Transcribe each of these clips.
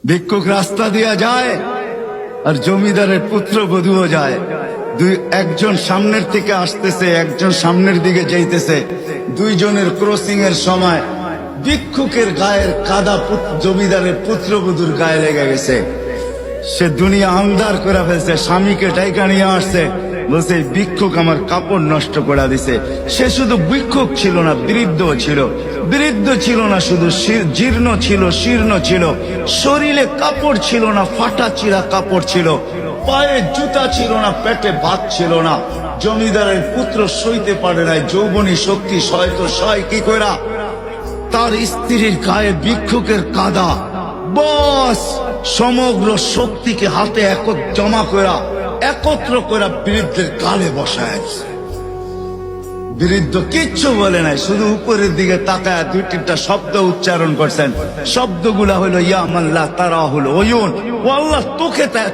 ভিক্ষুক রাস্তা দিয়া যায় আর জমিদারের পুত্রবধূও যায়। একজন সামনের থেকে আসতেছে, একজন সামনের দিকে যাইতেছে। দুইজনের ক্রসিং এর সময় ভিক্ষুকের গায়ের কাদা জমিদারের পুত্রবধূর গায়ে লেগে গেছে। সে দুনিয়া আন্ধার করে ফেলছে, স্বামীকে ডাইকা নিয়ে আসছে, বলছে ভিক্ষুক আমার কাপড় নষ্ট করে দিছে। সে শুধু ভিক্ষুক ছিল না, বৃদ্ধ ছিল। বৃদ্ধ ছিল না শুধু, জীর্ণ ছিল, শীর্ণ ছিল। শরীরে কাপড় ছিল না, ফাটা চিরা কাপড় ছিল। পায়ে জুতা ছিল না, পেটে ভাত ছিল না। জমিদারের পুত্র সইতে পারে নাই, যৌবনী শক্তি সয় তো সয় কি কইরা। তার স্ত্রীর গায়ে ভিক্ষুকের কাদা, বস সমগ্র শক্তিকে হাতে জমা করা, একত্র করা বৃদ্ধের গালে বসায়। বৃদ্ধ কিচ্ছু বলে নাই, শুধু উপরের দিকে তাকায় দুই তিনটা শব্দ উচ্চারণ করছেন। শব্দগুলা হলো ইয়া মাল্লাহ তারা হলো ওয়ুন, ও আল্লাহ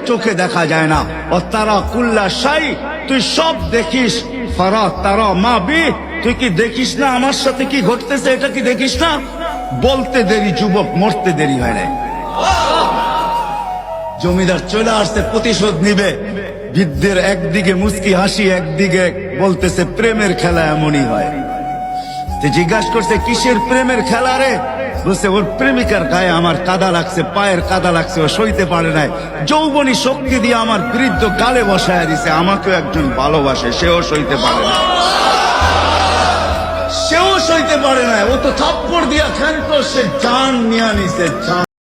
চোখে দেখা যায় না। ও তারা কুল্লা শাই, তুই সব দেখিস। ফারা তারা মা বি, তুই কি দেখিস না আমার সাথে কি ঘটতেছে, এটা কি দেখিস না? বলতে দেরি যুবক, মরতে দেরি হয় না। জমিদার চলে আসছে, প্রতিশোধ নিবে। বৃদ্ধের একদিকে মুস্কি হাসি, একদিকে বলতেছে প্রেমের খেলা এমনই হয়। জিজ্ঞাসা করছে কিসের প্রেমের খেলা রে? বলছে ওর প্রেমিকার গায়ে আমার কাদা লাগছে, পায়ের কাদা লাগছে, ও সইতে পারে নাই। যৌবনী শক্তি দিয়ে আমার বৃদ্ধ গালে বসায় দিছে। আমাকেও একজন ভালোবাসে, সেও সইতে পারে না, সেও সইতে পারে না। ও তো থাপ্পড় দিয়া খেলতো, সে জান নিয়ে নিছে, জান।